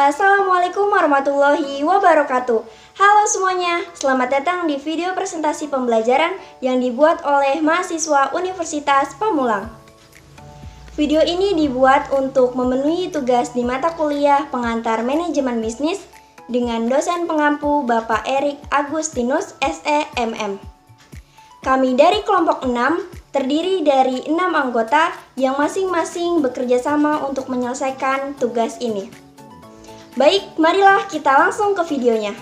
Assalamualaikum warahmatullahi wabarakatuh. Halo semuanya, selamat datang di video presentasi pembelajaran yang dibuat oleh mahasiswa Universitas Pamulang. Video ini dibuat untuk memenuhi tugas di mata kuliah pengantar manajemen bisnis dengan dosen pengampu Bapak Erik Agustinus SEMM. Kami dari kelompok 6 terdiri dari 6 anggota yang masing-masing bekerja sama untuk menyelesaikan tugas ini. Baik, marilah kita langsung ke videonya.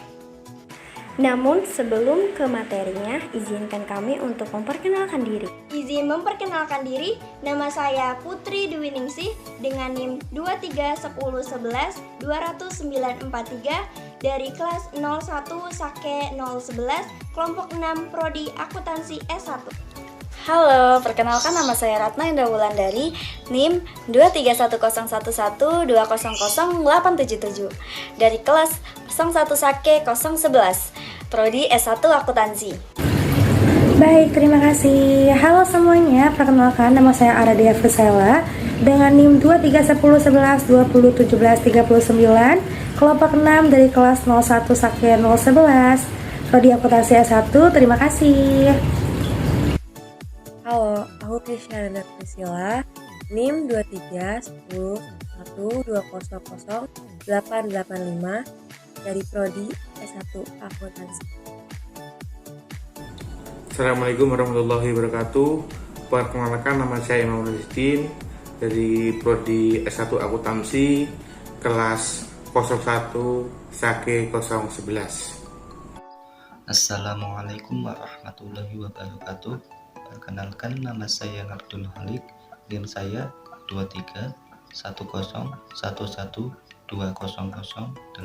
Namun sebelum ke materinya, izinkan kami untuk memperkenalkan diri. Izin memperkenalkan diri, nama saya Putri Dwi Ningsih dengan NIM 2310112943 dari kelas 01 Sake 011 kelompok 6 Prodi Akuntansi S1. Halo, perkenalkan nama saya Ratna Indah Wulandari, NIM 23101200877 dari kelas 01 Sake 011, Prodi S1 Akuntansi. Baik, terima kasih. Halo semuanya, perkenalkan nama saya Aradia Frisela dengan NIM 231011201739, kelompok 6 dari kelas 01 Sake 011, Prodi Akuntansi S1. Terima kasih. Halo, aku Krisna Priscilla, NIM 231012000885 dari Prodi S1 Akuntansi. Assalamualaikum warahmatullahi wabarakatuh. Perkenalkan nama saya Imam Rizkin dari Prodi S1 Akuntansi kelas 01 Sake 011. Assalamualaikum warahmatullahi wabarakatuh. Perkenalkan nama saya Abdul Halik, NIM saya 231111200880.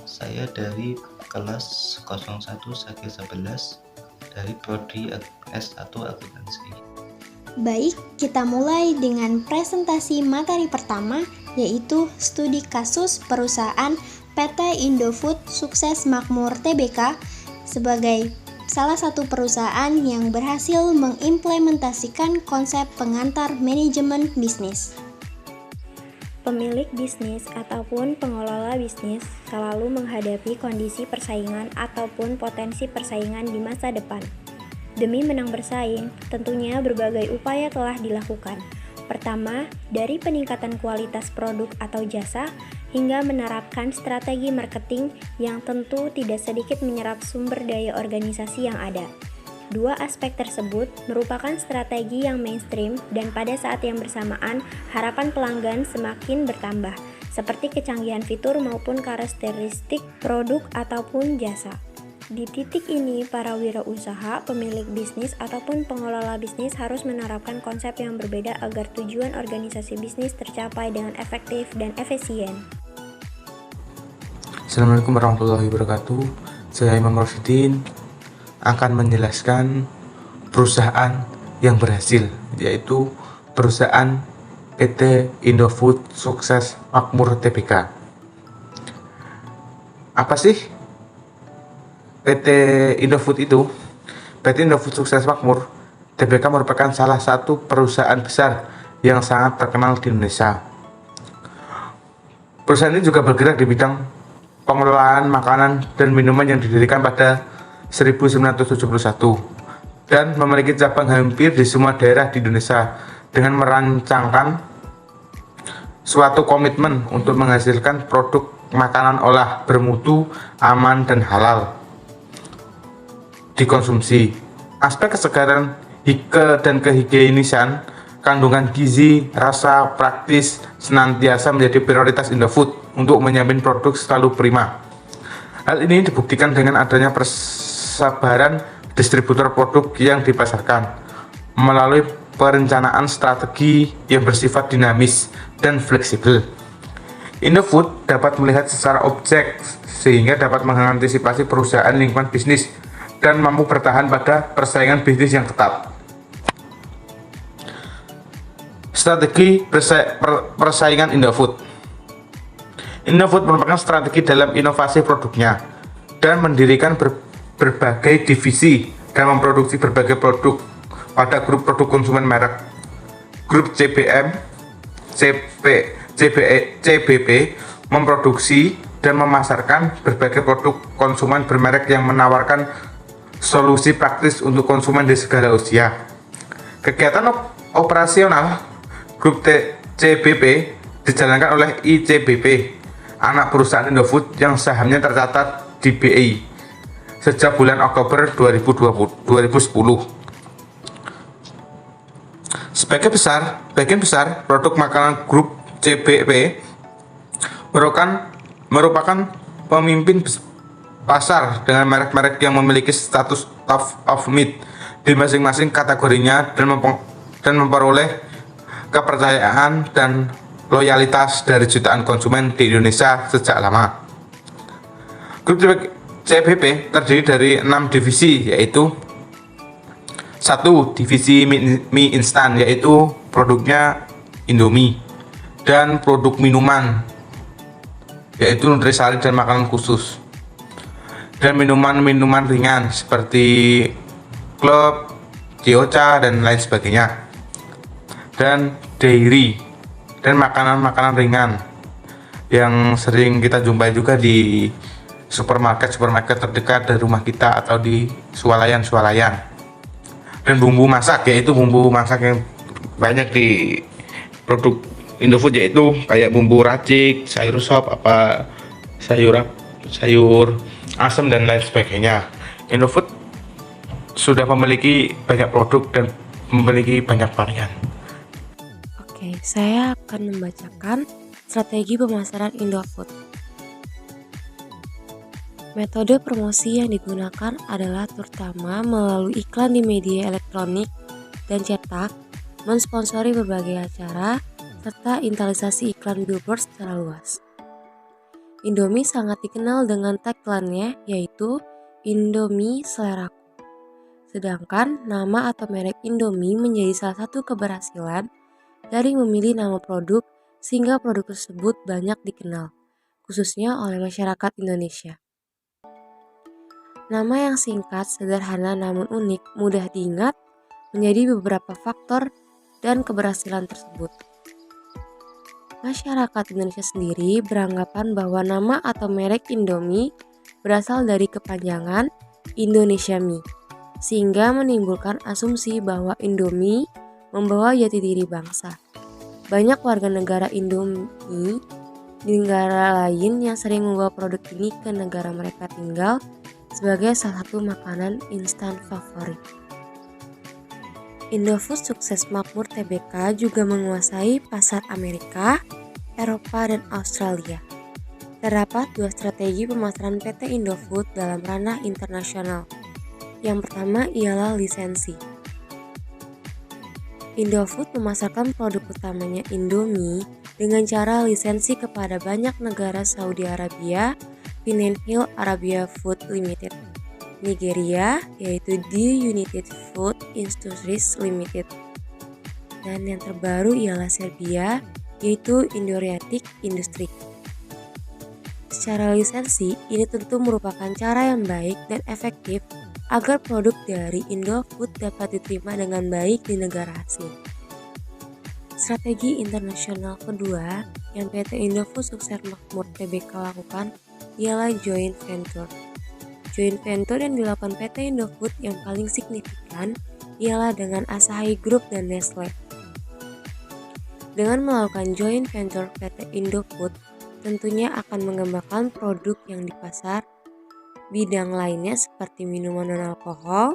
Saya dari kelas 01 Sake 11 dari Prodi S1 Akuntansi. Baik, kita mulai dengan presentasi materi pertama, yaitu studi kasus perusahaan PT Indofood Sukses Makmur Tbk sebagai salah satu perusahaan yang berhasil mengimplementasikan konsep pengantar manajemen bisnis. Pemilik bisnis ataupun pengelola bisnis selalu menghadapi kondisi persaingan ataupun potensi persaingan di masa depan. Demi menang bersaing, tentunya berbagai upaya telah dilakukan. Pertama, dari peningkatan kualitas produk atau jasa, hingga menerapkan strategi marketing yang tentu tidak sedikit menyerap sumber daya organisasi yang ada. Dua aspek tersebut merupakan strategi yang mainstream dan pada saat yang bersamaan harapan pelanggan semakin bertambah, seperti kecanggihan fitur maupun karakteristik produk ataupun jasa. Di titik ini, para wirausaha, pemilik bisnis, ataupun pengelola bisnis harus menerapkan konsep yang berbeda agar tujuan organisasi bisnis tercapai dengan efektif dan efisien. Assalamualaikum warahmatullahi wabarakatuh. Saya Imam Rosidin akan menjelaskan perusahaan yang berhasil, yaitu perusahaan PT Indofood Sukses Makmur Tbk. Apa sih PT Indofood itu? PT Indofood Sukses Makmur Tbk merupakan salah satu perusahaan besar yang sangat terkenal di Indonesia. Perusahaan ini juga bergerak di bidang pengelolaan makanan dan minuman yang didirikan pada 1971 dan memiliki cabang hampir di semua daerah di Indonesia dengan merancangkan suatu komitmen untuk menghasilkan produk makanan olah bermutu, aman, dan halal dikonsumsi. Aspek kesegaran dan kehigienisan, kandungan gizi, rasa, praktis senantiasa menjadi prioritas Indofood untuk menjamin produk selalu prima. Hal ini dibuktikan dengan adanya persabaran distributor produk yang dipasarkan melalui perencanaan strategi yang bersifat dinamis dan fleksibel. Indofood dapat melihat secara objek sehingga dapat mengantisipasi perusahaan lingkungan bisnis dan mampu bertahan pada persaingan bisnis yang ketat. Strategi persaingan Indofood. Indofood merupakan strategi dalam inovasi produknya dan mendirikan berbagai divisi dan memproduksi berbagai produk pada grup produk konsumen merek. Grup CPM, CBP memproduksi dan memasarkan berbagai produk konsumen bermerek yang menawarkan solusi praktis untuk konsumen di segala usia. Kegiatan operasional grup CBP dijalankan oleh ICBP, anak perusahaan Indofood yang sahamnya tercatat di BI sejak bulan Oktober 2010. Sebagian besar produk makanan grup CBP merupakan pemimpin pasar dengan merek-merek yang memiliki status top of meat di masing-masing kategorinya dan memperoleh kepercayaan dan loyalitas dari jutaan konsumen di Indonesia sejak lama. Grup CBP terdiri dari 6 divisi, yaitu 1. Divisi mie instan, yaitu produknya Indomie, dan produk minuman, yaitu nutrisari dan makanan khusus, dan minuman-minuman ringan seperti klub, Cioca, dan lain sebagainya, dan dairy dan makanan-makanan ringan yang sering kita jumpai juga di supermarket terdekat dari rumah kita atau di swalayan. Dan bumbu masak, yaitu bumbu masak yang banyak di produk Indofood, yaitu kayak bumbu racik, sayur sop, sayur asam, dan lain sebagainya. Indofood sudah memiliki banyak produk dan memiliki banyak varian. Oke, saya akan membacakan strategi pemasaran Indofood. Metode promosi yang digunakan adalah terutama melalui iklan di media elektronik dan cetak, mensponsori berbagai acara, serta instalisasi iklan billboard secara luas. Indomie sangat dikenal dengan tagline-nya, yaitu Indomie Seleraku. Sedangkan nama atau merek Indomie menjadi salah satu keberhasilan dari memilih nama produk sehingga produk tersebut banyak dikenal, khususnya oleh masyarakat Indonesia. Nama yang singkat, sederhana namun unik, mudah diingat, menjadi beberapa faktor dan keberhasilan tersebut. Masyarakat Indonesia sendiri beranggapan bahwa nama atau merek Indomie berasal dari kepanjangan Indonesia Mie, sehingga menimbulkan asumsi bahwa Indomie membawa jati diri bangsa. Banyak warga negara Indomie di negara lain yang sering membawa produk ini ke negara mereka tinggal sebagai salah satu makanan instan favorit. Indofood sukses makmur TBK juga menguasai pasar Amerika, Eropa, dan Australia. Terdapat 2 strategi pemasaran PT Indofood dalam ranah internasional. Yang pertama ialah lisensi. Indofood memasarkan produk utamanya Indomie dengan cara lisensi kepada banyak negara Saudi Arabia, Pinnacle Arabia Food Limited, Nigeria, yaitu The United Food Industries Limited, dan yang terbaru ialah Serbia, yaitu Indoriatic Industry. Secara lisensi, ini tentu merupakan cara yang baik dan efektif agar produk dari Indofood dapat diterima dengan baik di negara hasil. Strategi internasional kedua yang PT Indofood sukses makmur TBK lakukan ialah joint venture. Joint venture yang dilakukan PT Indofood yang paling signifikan ialah dengan Asahi Group dan Nestle. Dengan melakukan joint venture, PT Indofood tentunya akan mengembangkan produk yang di pasar bidang lainnya seperti minuman non-alkohol,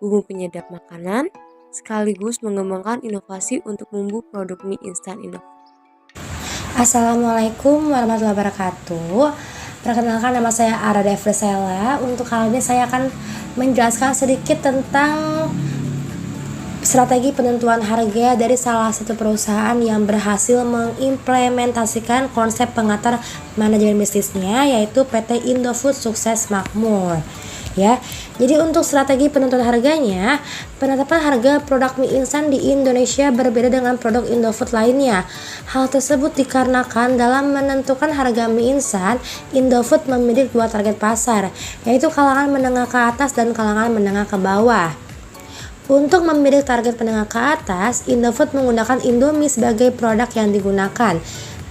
bumbu penyedap makanan, sekaligus mengembangkan inovasi untuk bumbu produk mie instan Indofood. Assalamualaikum warahmatullahi wabarakatuh. Perkenalkan, nama saya Ara Devresela. Untuk kali ini saya akan menjelaskan sedikit tentang strategi penentuan harga dari salah satu perusahaan yang berhasil mengimplementasikan konsep pengantar manajemen bisnisnya, yaitu PT Indofood Sukses Makmur. Ya, jadi untuk strategi penentuan harganya, penetapan harga produk mie instan di Indonesia berbeda dengan produk Indofood lainnya. Hal tersebut dikarenakan dalam menentukan harga mie instan, Indofood memiliki 2 target pasar, yaitu kalangan menengah ke atas dan kalangan menengah ke bawah. Untuk memilih target menengah ke atas, Indofood menggunakan Indomie sebagai produk yang digunakan.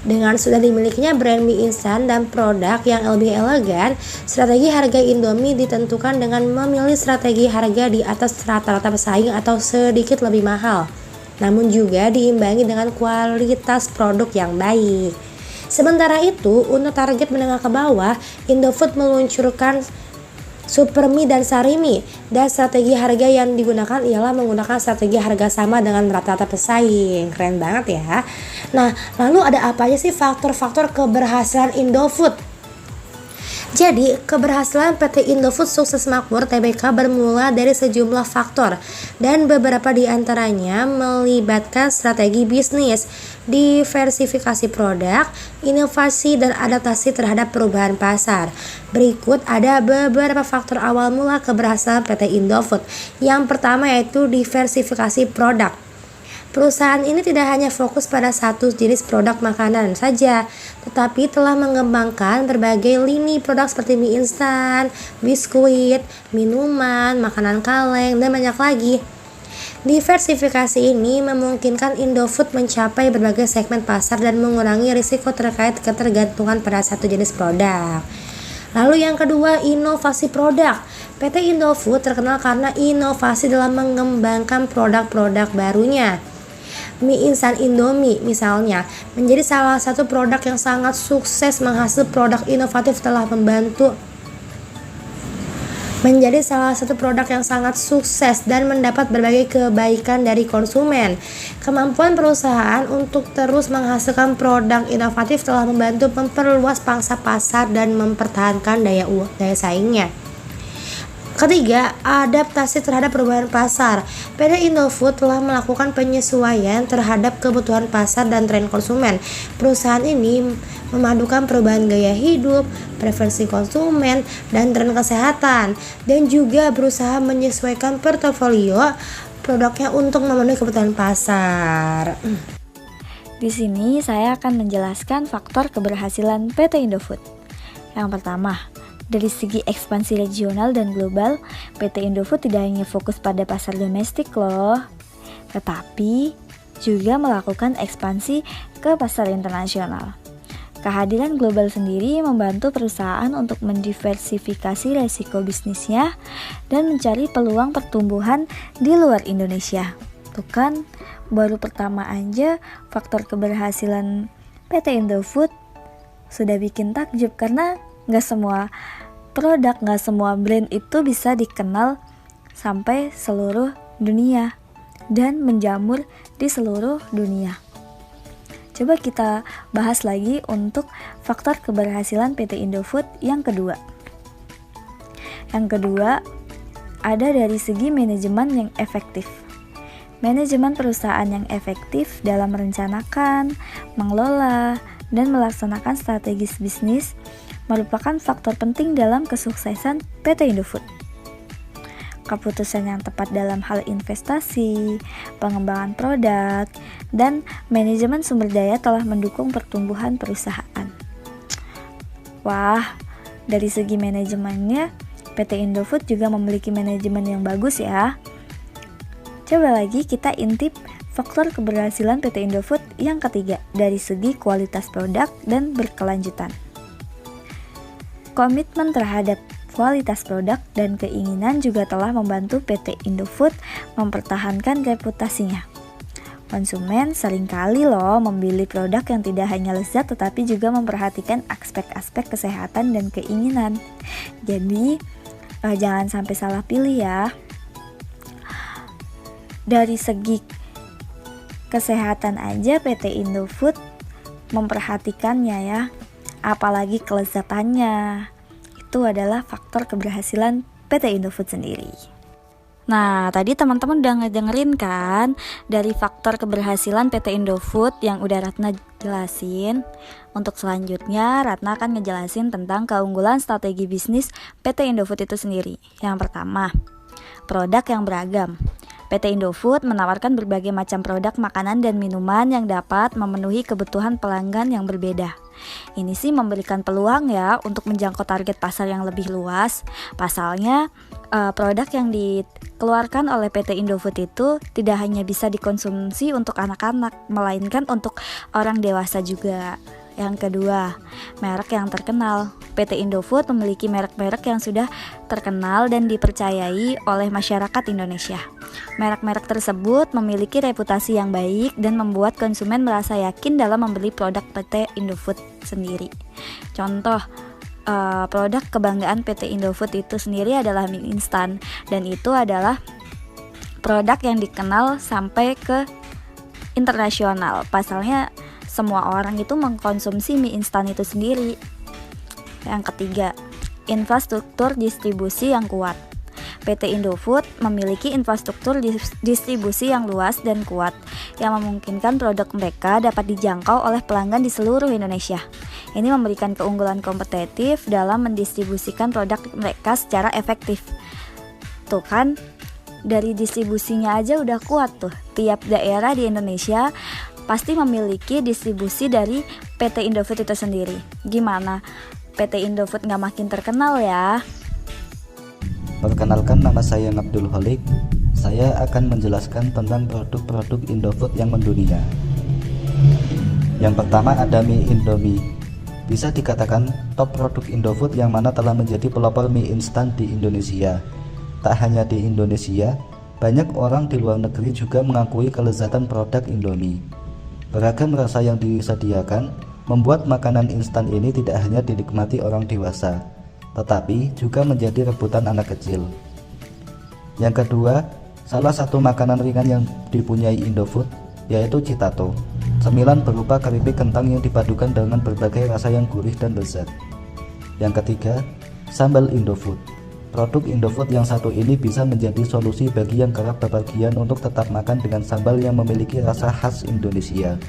Dengan sudah dimilikinya brand mie instan dan produk yang lebih elegan, strategi harga Indomie ditentukan dengan memilih strategi harga di atas rata-rata pesaing atau sedikit lebih mahal. Namun juga diimbangi dengan kualitas produk yang baik. Sementara itu, untuk target menengah ke bawah, Indofood meluncurkan Super Mie dan Sari Mie, dan strategi harga yang digunakan ialah menggunakan strategi harga sama dengan rata-rata pesaing. Keren banget ya. Nah, lalu ada apa aja sih faktor-faktor keberhasilan Indofood? Jadi, keberhasilan PT Indofood Sukses Makmur Tbk bermula dari sejumlah faktor, dan beberapa di antaranya melibatkan strategi bisnis, diversifikasi produk, inovasi, dan adaptasi terhadap perubahan pasar. Berikut ada beberapa faktor awal mula keberhasilan PT Indofood. Yang pertama yaitu diversifikasi produk. Perusahaan ini tidak hanya fokus pada satu jenis produk makanan saja, tetapi telah mengembangkan berbagai lini produk seperti mie instan, biskuit, minuman, makanan kaleng, dan banyak lagi. Diversifikasi ini memungkinkan Indofood mencapai berbagai segmen pasar dan mengurangi risiko terkait ketergantungan pada satu jenis produk. Lalu yang kedua, inovasi produk. PT Indofood terkenal karena inovasi dalam mengembangkan produk-produk barunya. Mie instan Indomie misalnya menjadi salah satu produk yang sangat sukses menghasil produk inovatif telah menjadi salah satu produk yang sangat sukses dan mendapat berbagai kebaikan dari konsumen. Kemampuan perusahaan untuk terus menghasilkan produk inovatif telah membantu memperluas pangsa pasar dan mempertahankan daya saingnya. Ketiga, adaptasi terhadap perubahan pasar. PT Indofood telah melakukan penyesuaian terhadap kebutuhan pasar dan tren konsumen. Perusahaan ini memadukan perubahan gaya hidup, preferensi konsumen, dan tren kesehatan, dan juga berusaha menyesuaikan portofolio produknya untuk memenuhi kebutuhan pasar. Di sini saya akan menjelaskan faktor keberhasilan PT Indofood. Yang pertama, dari segi ekspansi regional dan global, PT Indofood tidak hanya fokus pada pasar domestik loh, tetapi juga melakukan ekspansi ke pasar internasional. Kehadiran global sendiri membantu perusahaan untuk mendiversifikasi resiko bisnisnya dan mencari peluang pertumbuhan di luar Indonesia. Tuh kan, baru pertama aja faktor keberhasilan PT Indofood sudah bikin takjub karena nggak semua produk, nggak semua brand itu bisa dikenal sampai seluruh dunia dan menjamur di seluruh dunia. Coba kita bahas lagi untuk faktor keberhasilan PT Indofood yang kedua. Yang kedua, ada dari segi manajemen yang efektif. Manajemen perusahaan yang efektif dalam merencanakan, mengelola, dan melaksanakan strategis bisnis merupakan faktor penting dalam kesuksesan PT Indofood. Keputusan yang tepat dalam hal investasi, pengembangan produk, dan manajemen sumber daya telah mendukung pertumbuhan perusahaan. Wah, dari segi manajemennya, PT Indofood juga memiliki manajemen yang bagus ya. Coba lagi kita intip faktor keberhasilan PT Indofood yang ketiga dari segi kualitas produk dan berkelanjutan. Komitmen terhadap kualitas produk dan keinginan juga telah membantu PT Indofood mempertahankan reputasinya. Konsumen seringkali loh memilih produk yang tidak hanya lezat tetapi juga memperhatikan aspek-aspek kesehatan dan keinginan. Jadi jangan sampai salah pilih ya. Dari segi kesehatan aja PT Indofood memperhatikannya ya, apalagi kelezatannya. Itu adalah faktor keberhasilan PT Indofood sendiri. Nah, tadi teman-teman udah ngedengerin kan dari faktor keberhasilan PT Indofood yang udah Ratna jelasin. Untuk selanjutnya, Ratna akan ngejelasin tentang keunggulan strategi bisnis PT Indofood itu sendiri. Yang pertama, produk yang beragam. PT Indofood menawarkan berbagai macam produk makanan dan minuman yang dapat memenuhi kebutuhan pelanggan yang berbeda. Ini sih memberikan peluang ya untuk menjangkau target pasar yang lebih luas. Pasalnya produk yang dikeluarkan oleh PT Indofood itu tidak hanya bisa dikonsumsi untuk anak-anak, melainkan untuk orang dewasa juga. Yang kedua, merek yang terkenal. PT Indofood memiliki merek-merek yang sudah terkenal dan dipercayai oleh masyarakat Indonesia. Merek-merek tersebut memiliki reputasi yang baik dan membuat konsumen merasa yakin dalam membeli produk PT Indofood sendiri. Contoh, produk kebanggaan PT Indofood itu sendiri adalah mie instan, dan itu adalah produk yang dikenal sampai ke internasional. Pasalnya semua orang itu mengkonsumsi mie instan itu sendiri. Yang ketiga, infrastruktur distribusi yang kuat. PT Indofood memiliki infrastruktur distribusi yang luas dan kuat yang memungkinkan produk mereka dapat dijangkau oleh pelanggan di seluruh Indonesia. Ini memberikan keunggulan kompetitif dalam mendistribusikan produk mereka secara efektif. Tuh kan, dari distribusinya aja udah kuat tuh. Tiap daerah di Indonesia pasti memiliki distribusi dari PT Indofood itu sendiri. Gimana? PT Indofood nggak makin terkenal ya? Perkenalkan, nama saya Abdul Holik. Saya akan menjelaskan tentang produk-produk Indofood yang mendunia. Yang pertama ada mie Indomie. Bisa dikatakan top produk Indofood yang mana telah menjadi pelopor mie instan di Indonesia. Tak hanya di Indonesia, banyak orang di luar negeri juga mengakui kelezatan produk Indomie. Beragam rasa yang disediakan membuat makanan instan ini tidak hanya dinikmati orang dewasa, tetapi juga menjadi rebutan anak kecil. Yang kedua, salah satu makanan ringan yang dipunyai Indofood yaitu Citato, cemilan berupa keripik kentang yang dipadukan dengan berbagai rasa yang gurih dan lezat. Yang ketiga, sambal Indofood. Produk Indofood yang satu ini bisa menjadi solusi bagi yang kerap bepergian untuk tetap makan dengan sambal yang memiliki rasa khas Indonesia.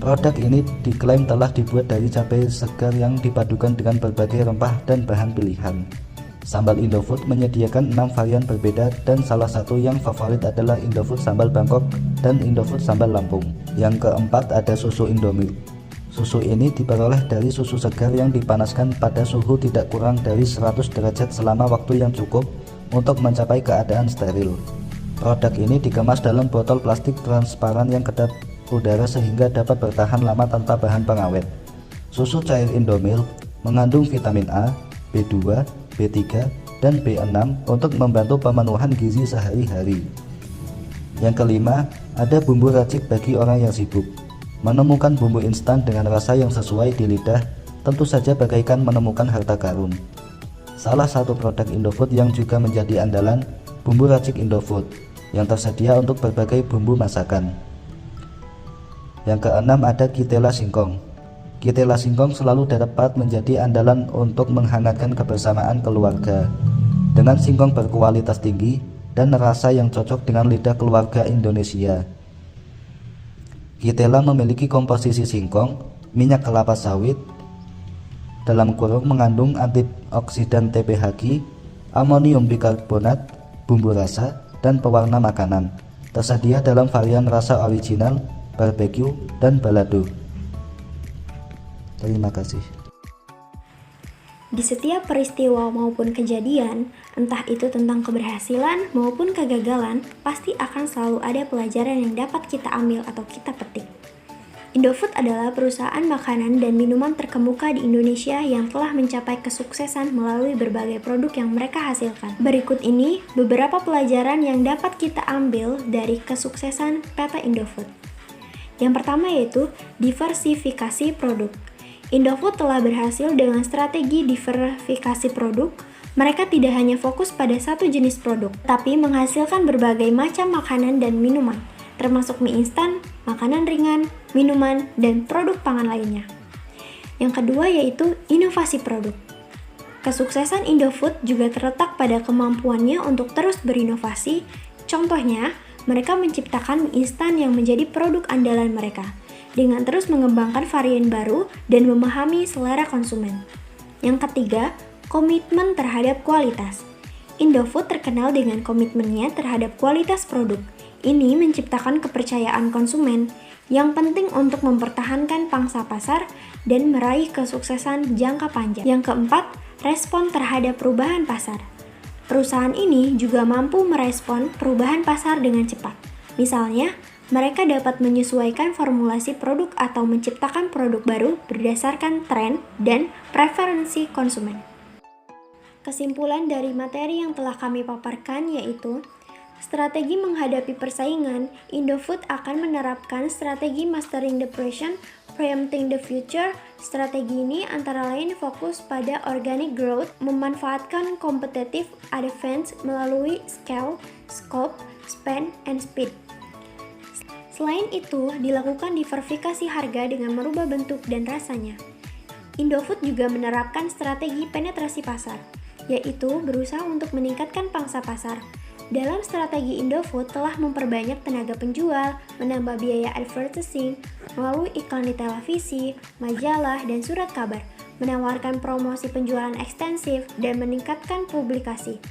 Produk ini diklaim telah dibuat dari cabai segar yang dipadukan dengan berbagai rempah dan bahan pilihan. Sambal Indofood menyediakan 6 varian berbeda dan salah satu yang favorit adalah Indofood Sambal Bangkok dan Indofood Sambal Lampung. Yang keempat ada susu Indomilk. Susu ini diperoleh dari susu segar yang dipanaskan pada suhu tidak kurang dari 100 derajat selama waktu yang cukup untuk mencapai keadaan steril. Produk ini dikemas dalam botol plastik transparan yang kedap udara sehingga dapat bertahan lama tanpa bahan pengawet. Susu cair Indomilk mengandung vitamin A, B2, B3, dan B6 untuk membantu pemenuhan gizi sehari-hari. Yang kelima, ada bumbu racik bagi orang yang sibuk. Menemukan bumbu instan dengan rasa yang sesuai di lidah tentu saja bagaikan menemukan harta karun. Salah satu produk Indofood yang juga menjadi andalan, bumbu racik Indofood yang tersedia untuk berbagai bumbu masakan. Yang keenam ada Kitela Singkong. Kitela Singkong selalu dapat menjadi andalan untuk menghangatkan kebersamaan keluarga. Dengan singkong berkualitas tinggi dan rasa yang cocok dengan lidah keluarga Indonesia. Kitela memiliki komposisi singkong, minyak kelapa sawit, dalam kurung mengandung antioksidan TPHG, amonium bikarbonat, bumbu rasa, dan pewarna makanan. Tersedia dalam varian rasa original, barbecue, dan balado. Terima kasih. Di setiap peristiwa maupun kejadian, entah itu tentang keberhasilan maupun kegagalan, pasti akan selalu ada pelajaran yang dapat kita ambil atau kita petik. Indofood adalah perusahaan makanan dan minuman terkemuka di Indonesia yang telah mencapai kesuksesan melalui berbagai produk yang mereka hasilkan. Berikut ini beberapa pelajaran yang dapat kita ambil dari kesuksesan PT Indofood. Yang pertama yaitu diversifikasi produk. Indofood telah berhasil dengan strategi diversifikasi produk. Mereka tidak hanya fokus pada satu jenis produk, tapi menghasilkan berbagai macam makanan dan minuman, termasuk mie instan, makanan ringan, minuman, dan produk pangan lainnya. Yang kedua yaitu inovasi produk. Kesuksesan Indofood juga terletak pada kemampuannya untuk terus berinovasi. Contohnya, mereka menciptakan mie instan yang menjadi produk andalan mereka, dengan terus mengembangkan varian baru dan memahami selera konsumen. Yang ketiga, komitmen terhadap kualitas. Indofood terkenal dengan komitmennya terhadap kualitas produk. ini menciptakan kepercayaan konsumen yang penting untuk mempertahankan pangsa pasar dan meraih kesuksesan jangka panjang. Yang keempat, respon terhadap perubahan pasar. Perusahaan ini juga mampu merespon perubahan pasar dengan cepat. Misalnya, mereka dapat menyesuaikan formulasi produk atau menciptakan produk baru berdasarkan tren dan preferensi konsumen. Kesimpulan dari materi yang telah kami paparkan yaitu, strategi menghadapi persaingan, Indofood akan menerapkan strategi Mastering the Present, Preempting the Future. Strategi ini antara lain fokus pada organic growth, memanfaatkan competitive advantage melalui scale, scope, span, and speed. Selain itu, dilakukan diversifikasi harga dengan merubah bentuk dan rasanya. Indofood juga menerapkan strategi penetrasi pasar, yaitu berusaha untuk meningkatkan pangsa pasar. Dalam strategi Indofood telah memperbanyak tenaga penjual, menambah biaya advertising melalui iklan di televisi, majalah, dan surat kabar, menawarkan promosi penjualan ekstensif, dan meningkatkan publikasi.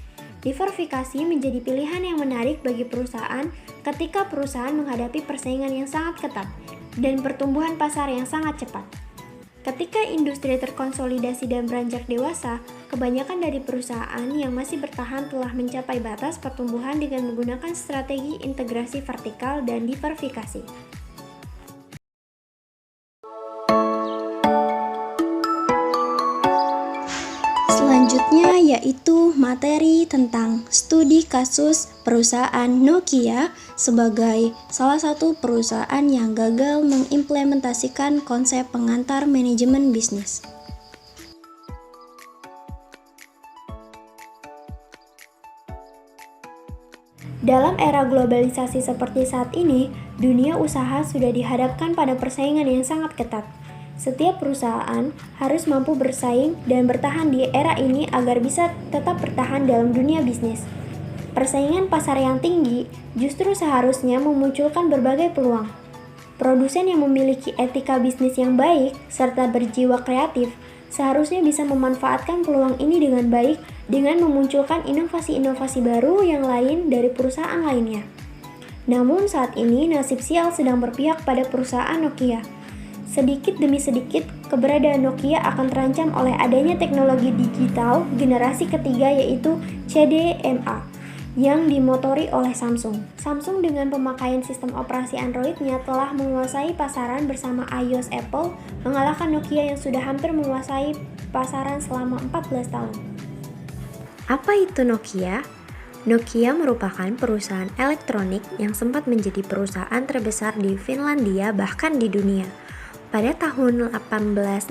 Diversifikasi menjadi pilihan yang menarik bagi perusahaan ketika perusahaan menghadapi persaingan yang sangat ketat dan pertumbuhan pasar yang sangat cepat. Ketika industri terkonsolidasi dan beranjak dewasa, kebanyakan dari perusahaan yang masih bertahan telah mencapai batas pertumbuhan dengan menggunakan strategi integrasi vertikal dan diversifikasi. Selanjutnya yaitu materi tentang studi kasus perusahaan Nokia sebagai salah satu perusahaan yang gagal mengimplementasikan konsep pengantar manajemen bisnis. Dalam era globalisasi seperti saat ini, dunia usaha sudah dihadapkan pada persaingan yang sangat ketat. Setiap perusahaan harus mampu bersaing dan bertahan di era ini agar bisa tetap bertahan dalam dunia bisnis. Persaingan pasar yang tinggi justru seharusnya memunculkan berbagai peluang. Produsen yang memiliki etika bisnis yang baik serta berjiwa kreatif seharusnya bisa memanfaatkan peluang ini dengan baik dengan memunculkan inovasi-inovasi baru yang lain dari perusahaan lainnya. Namun saat ini nasib sial sedang berpihak pada perusahaan Nokia. Sedikit demi sedikit, keberadaan Nokia akan terancam oleh adanya teknologi digital generasi ketiga yaitu CDMA yang dimotori oleh Samsung. Samsung dengan pemakaian sistem operasi Android-nya telah menguasai pasaran bersama iOS Apple, mengalahkan Nokia yang sudah hampir menguasai pasaran selama 14 tahun. Apa itu Nokia? Nokia merupakan perusahaan elektronik yang sempat menjadi perusahaan terbesar di Finlandia bahkan di dunia. Pada tahun 1865,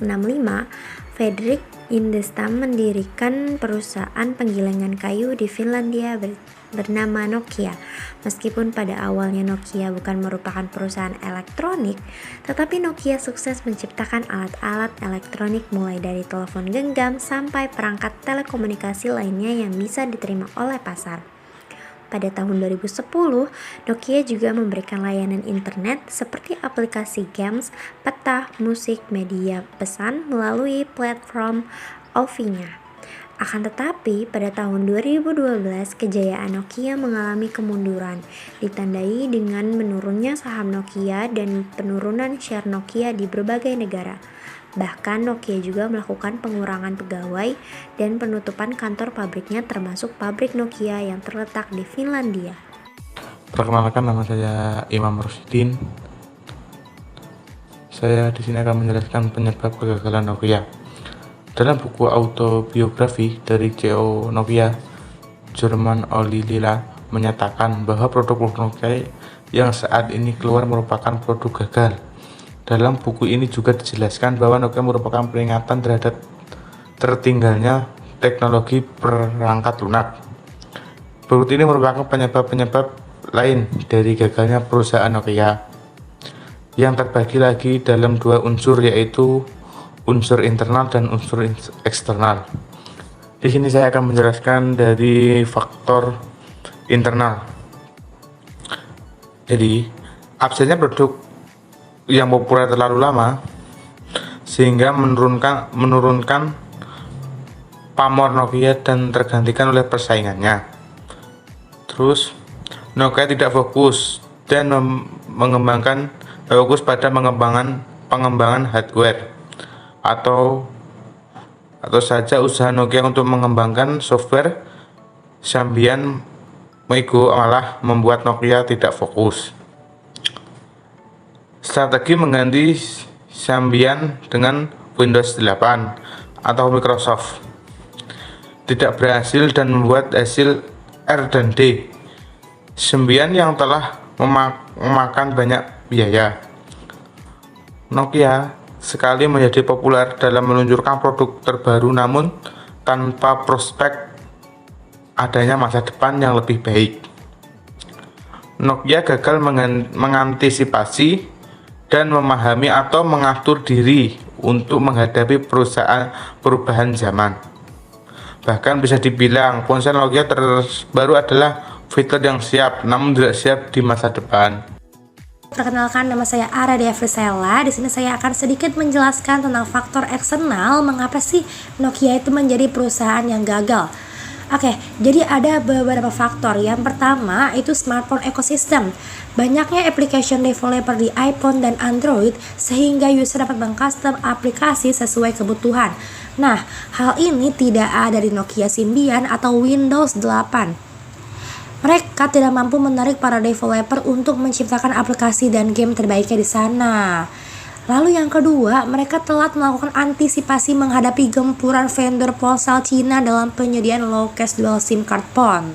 Fredrik Indestam mendirikan perusahaan penggilingan kayu di Finlandia bernama Nokia. Meskipun pada awalnya Nokia bukan merupakan perusahaan elektronik, tetapi Nokia sukses menciptakan alat-alat elektronik mulai dari telepon genggam sampai perangkat telekomunikasi lainnya yang bisa diterima oleh pasar. Pada tahun 2010, Nokia juga memberikan layanan internet seperti aplikasi games, peta, musik, media pesan melalui platform OV-nya. Akan tetapi, pada tahun 2012, kejayaan Nokia mengalami kemunduran, ditandai dengan menurunnya saham Nokia dan penurunan share Nokia di berbagai negara. Bahkan Nokia juga melakukan pengurangan pegawai dan penutupan kantor pabriknya termasuk pabrik Nokia yang terletak di Finlandia. Perkenalkan, nama saya Imam Rosidin. Saya di sini akan menjelaskan penyebab kegagalan Nokia. Dalam buku autobiografi dari CEO Nokia, German Olli Lila menyatakan bahwa produk Nokia yang saat ini keluar merupakan produk gagal. Dalam buku ini juga dijelaskan bahwa Nokia merupakan peringatan terhadap tertinggalnya teknologi perangkat lunak. Berikut ini merupakan penyebab-penyebab lain dari gagalnya perusahaan Nokia yang terbagi lagi dalam dua unsur, yaitu unsur internal dan unsur eksternal. Di sini saya akan menjelaskan dari faktor internal. Jadi, absennya produk yang populer terlalu lama sehingga menurunkan pamor Nokia dan tergantikan oleh persaingannya. Terus Nokia tidak fokus dan fokus pada pengembangan hardware atau saja usaha Nokia untuk mengembangkan software. Symbian MIGO malah membuat Nokia tidak fokus. Strategi mengganti Symbian dengan Windows 8 atau Microsoft tidak berhasil dan membuat hasil R dan D. Symbian yang telah memakan banyak biaya. Nokia sekali menjadi populer dalam meluncurkan produk terbaru namun tanpa prospek adanya masa depan yang lebih baik. Nokia gagal mengantisipasi dan memahami atau mengatur diri untuk menghadapi perubahan zaman. Bahkan bisa dibilang ponsel Nokia terbaru adalah fitur yang siap namun tidak siap di masa depan. Perkenalkan, nama saya Ara Devrisela. Di sini saya akan sedikit menjelaskan tentang faktor eksternal mengapa sih Nokia itu menjadi perusahaan yang gagal. Oke, jadi ada beberapa faktor. Yang pertama itu smartphone ekosistem. Banyaknya application developer di iPhone dan Android sehingga user dapat mengcustom aplikasi sesuai kebutuhan. Nah, hal ini tidak ada di Nokia Symbian atau Windows 8. Mereka tidak mampu menarik para developer untuk menciptakan aplikasi dan game terbaiknya di sana. Lalu yang kedua, mereka telat melakukan antisipasi menghadapi gempuran vendor ponsel Cina dalam penyediaan low-cost dual SIM card phone.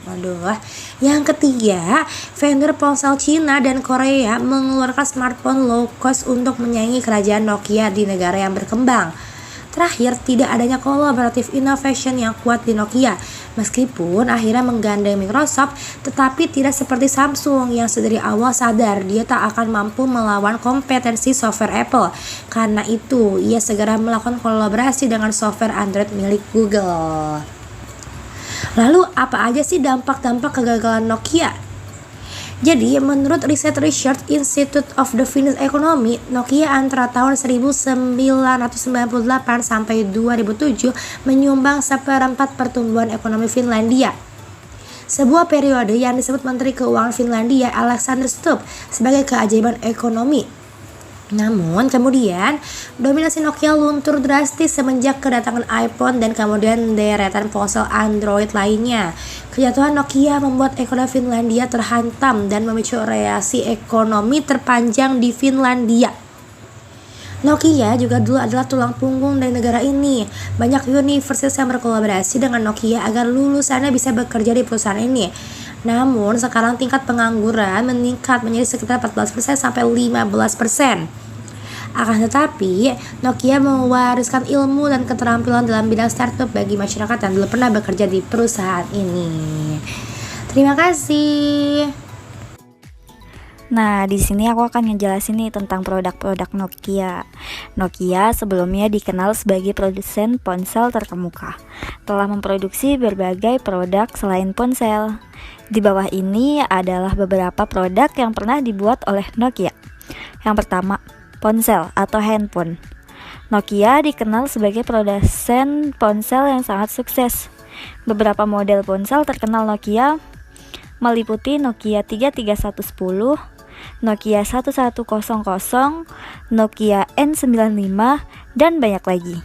Yang ketiga, vendor ponsel Cina dan Korea mengeluarkan smartphone low-cost untuk menyaingi kerajaan Nokia di negara yang berkembang. Terakhir, tidak adanya kolaboratif innovation yang kuat di Nokia. Meskipun akhirnya menggandeng Microsoft, tetapi tidak seperti Samsung yang sedari awal sadar dia tak akan mampu melawan kompetensi software Apple. Karena itu, ia segera melakukan kolaborasi dengan software Android milik Google. Lalu, apa aja sih dampak-dampak kegagalan Nokia? Jadi, menurut riset Research Institute of the Finnish Economy, Nokia antara tahun 1998 sampai 2007 menyumbang 1/4 pertumbuhan ekonomi Finlandia. Sebuah periode yang disebut Menteri Keuangan Finlandia Alexander Stubb sebagai keajaiban ekonomi. Namun kemudian dominasi Nokia luntur drastis semenjak kedatangan iPhone dan kemudian deretan ponsel Android lainnya. Kejatuhan Nokia membuat ekonomi Finlandia terhantam dan memicu resesi ekonomi terpanjang di Finlandia. Nokia juga dulu adalah tulang punggung dari negara ini. Banyak universitas yang berkolaborasi dengan Nokia agar lulusannya bisa bekerja di perusahaan ini. Namun sekarang tingkat pengangguran meningkat menjadi sekitar 14% sampai 15%. Akan tetapi, Nokia mewariskan ilmu dan keterampilan dalam bidang startup bagi masyarakat yang dulu pernah bekerja di perusahaan ini. Terima kasih. Nah, di sini aku akan ngejelasin nih tentang produk-produk Nokia. Nokia sebelumnya dikenal sebagai produsen ponsel terkemuka. Telah memproduksi berbagai produk selain ponsel. Di bawah ini adalah beberapa produk yang pernah dibuat oleh Nokia. Yang pertama, ponsel atau handphone. Nokia dikenal sebagai produsen ponsel yang sangat sukses. Beberapa model ponsel terkenal Nokia meliputi Nokia 33110, Nokia 1100, Nokia N95, dan banyak lagi.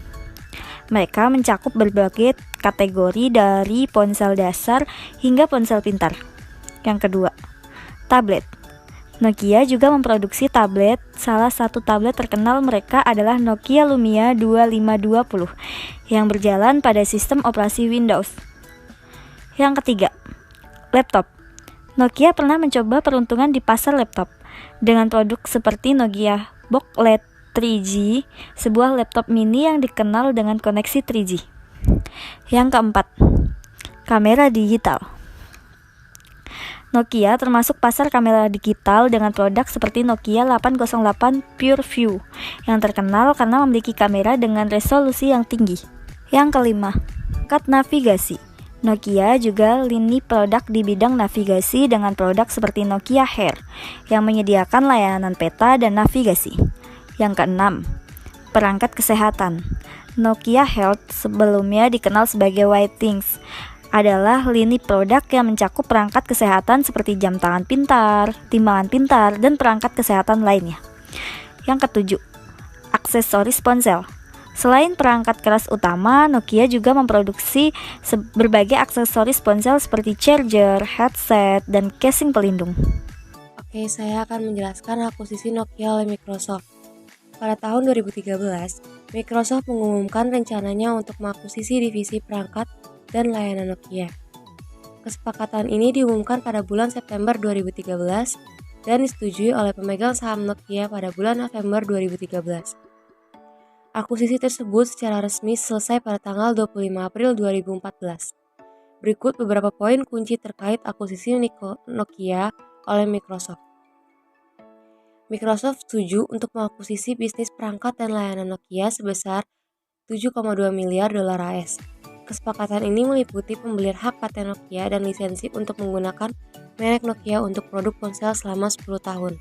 Mereka mencakup berbagai kategori dari ponsel dasar hingga ponsel pintar. Yang kedua, tablet. Nokia juga memproduksi tablet. Salah satu tablet terkenal mereka adalah Nokia Lumia 2520 yang berjalan pada sistem operasi Windows. Yang ketiga, laptop. Nokia pernah mencoba peruntungan di pasar laptop dengan produk seperti Nokia Box LED 3G, sebuah laptop mini yang dikenal dengan koneksi 3G. Yang keempat, kamera digital. Nokia termasuk pasar kamera digital dengan produk seperti Nokia 808 PureView yang terkenal karena memiliki kamera dengan resolusi yang tinggi. Yang kelima, perangkat navigasi. Nokia juga lini produk di bidang navigasi dengan produk seperti Nokia Air yang menyediakan layanan peta dan navigasi. Yang keenam, perangkat kesehatan. Nokia Health sebelumnya dikenal sebagai Whitethings adalah lini produk yang mencakup perangkat kesehatan seperti jam tangan pintar, timbangan pintar, dan perangkat kesehatan lainnya. Yang ketujuh, aksesoris ponsel. Selain perangkat keras utama, Nokia juga memproduksi berbagai aksesoris ponsel seperti charger, headset, dan casing pelindung. Oke, saya akan menjelaskan akuisisi Nokia oleh Microsoft. Pada tahun 2013, Microsoft mengumumkan rencananya untuk mengakuisisi divisi perangkat dan layanan Nokia. Kesepakatan ini diumumkan pada bulan September 2013 dan disetujui oleh pemegang saham Nokia pada bulan November 2013. Akuisisi tersebut secara resmi selesai pada tanggal 25 April 2014. Berikut beberapa poin kunci terkait akuisisi Nokia oleh Microsoft. Microsoft setuju untuk mengakuisisi bisnis perangkat dan layanan Nokia sebesar 7,2 miliar dolar AS. Kesepakatan ini meliputi pembelian hak paten Nokia dan lisensi untuk menggunakan merek Nokia untuk produk ponsel selama 10 tahun.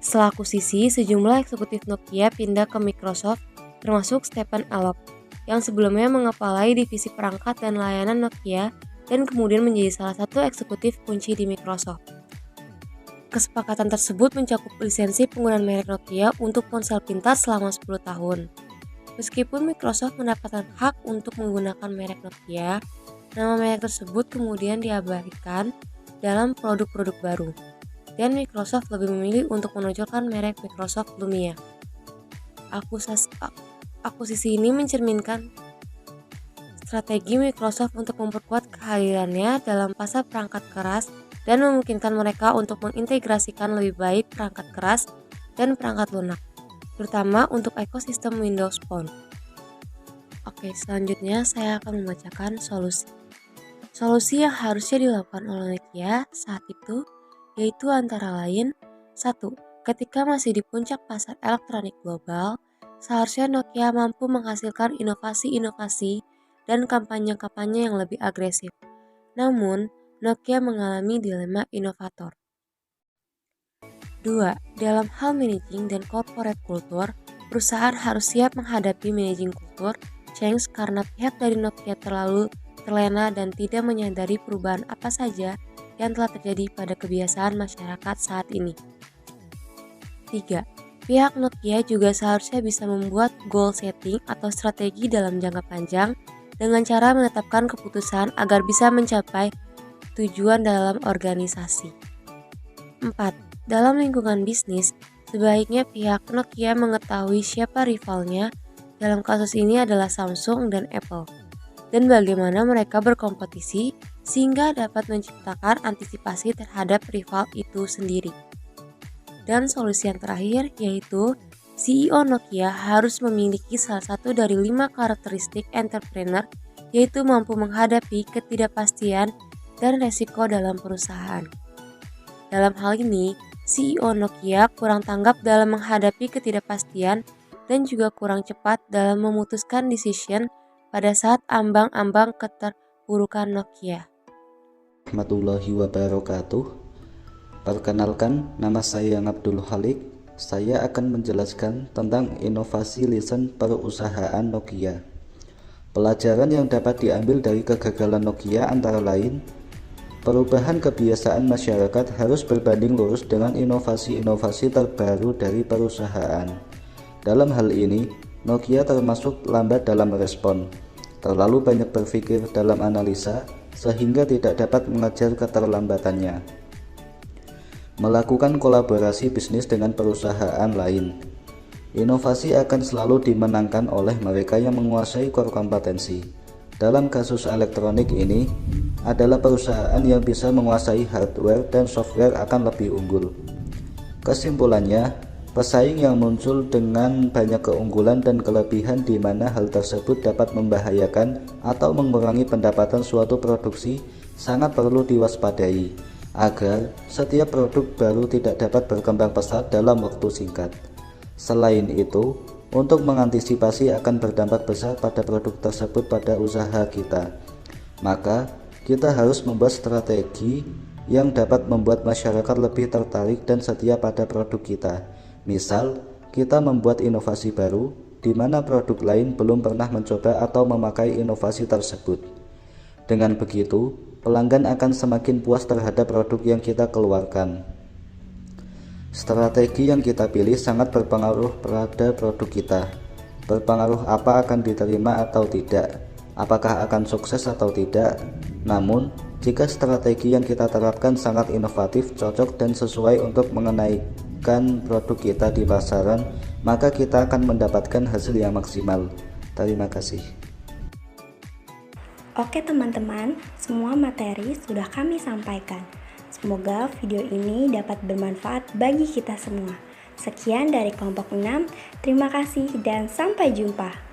Setelah akuisisi, sejumlah eksekutif Nokia pindah ke Microsoft, termasuk Stephen Elop, yang sebelumnya mengepalai divisi perangkat dan layanan Nokia dan kemudian menjadi salah satu eksekutif kunci di Microsoft. Kesepakatan tersebut mencakup lisensi penggunaan merek Nokia untuk ponsel pintar selama 10 tahun. Meskipun Microsoft mendapatkan hak untuk menggunakan merek Nokia, nama merek tersebut kemudian diabadikan dalam produk-produk baru, dan Microsoft lebih memilih untuk menonjolkan merek Microsoft Lumia. Akuisisi ini mencerminkan strategi Microsoft untuk memperkuat kehadirannya dalam pasar perangkat keras dan memungkinkan mereka untuk mengintegrasikan lebih baik perangkat keras dan perangkat lunak, terutama untuk ekosistem Windows Phone. Oke, selanjutnya saya akan membacakan solusi. Solusi yang harusnya dilakukan oleh Nokia saat itu yaitu antara lain 1. Ketika masih di puncak pasar elektronik global, seharusnya Nokia mampu menghasilkan inovasi-inovasi dan kampanye-kampanye yang lebih agresif. Namun, Nokia mengalami dilema inovator. 2. Dalam hal managing dan corporate culture, perusahaan harus siap menghadapi managing culture change karena pihak dari Nokia terlalu terlena dan tidak menyadari perubahan apa saja yang telah terjadi pada kebiasaan masyarakat saat ini. 3. Pihak Nokia juga seharusnya bisa membuat goal setting atau strategi dalam jangka panjang dengan cara menetapkan keputusan agar bisa mencapai tujuan dalam organisasi. 4. Dalam lingkungan bisnis, sebaiknya pihak Nokia mengetahui siapa rivalnya, dalam kasus ini adalah Samsung dan Apple, dan bagaimana mereka berkompetisi sehingga dapat menciptakan antisipasi terhadap rival itu sendiri. Dan solusi yang terakhir yaitu CEO Nokia harus memiliki salah satu dari 5 karakteristik entrepreneur, yaitu mampu menghadapi ketidakpastian dan resiko dalam perusahaan. Dalam hal ini, CEO Nokia kurang tanggap dalam menghadapi ketidakpastian dan juga kurang cepat dalam memutuskan decision pada saat ambang-ambang keterpurukan Nokia. Warahmatullahi wabarakatuh. Perkenalkan, nama saya Abdul Halik. Saya akan menjelaskan tentang inovasi lisen perusahaan Nokia. Pelajaran yang dapat diambil dari kegagalan Nokia antara lain, perubahan kebiasaan masyarakat harus berbanding lurus dengan inovasi-inovasi terbaru dari perusahaan. Dalam hal ini, Nokia termasuk lambat dalam respon, terlalu banyak berpikir dalam analisa, sehingga tidak dapat mengejar keterlambatannya. Melakukan kolaborasi bisnis dengan perusahaan lain. Inovasi akan selalu dimenangkan oleh mereka yang menguasai core kompetensi. Dalam kasus elektronik ini, adalah perusahaan yang bisa menguasai hardware dan software akan lebih unggul. Kesimpulannya, pesaing yang muncul dengan banyak keunggulan dan kelebihan di mana hal tersebut dapat membahayakan atau mengurangi pendapatan suatu produksi sangat perlu diwaspadai, agar setiap produk baru tidak dapat berkembang pesat dalam waktu singkat. Selain itu, untuk mengantisipasi akan berdampak besar pada produk tersebut pada usaha kita, maka kita harus membuat strategi yang dapat membuat masyarakat lebih tertarik dan setia pada produk kita. Misal, kita membuat inovasi baru di mana produk lain belum pernah mencoba atau memakai inovasi tersebut. Dengan begitu, pelanggan akan semakin puas terhadap produk yang kita keluarkan. Strategi yang kita pilih sangat berpengaruh pada produk kita. Berpengaruh apa akan diterima atau tidak, apakah akan sukses atau tidak. Namun, jika strategi yang kita terapkan sangat inovatif, cocok dan sesuai untuk mengenaikan produk kita di pasaran, maka kita akan mendapatkan hasil yang maksimal. Terima kasih. Oke teman-teman, semua materi sudah kami sampaikan. Semoga video ini dapat bermanfaat bagi kita semua. Sekian dari kelompok 6, terima kasih dan sampai jumpa.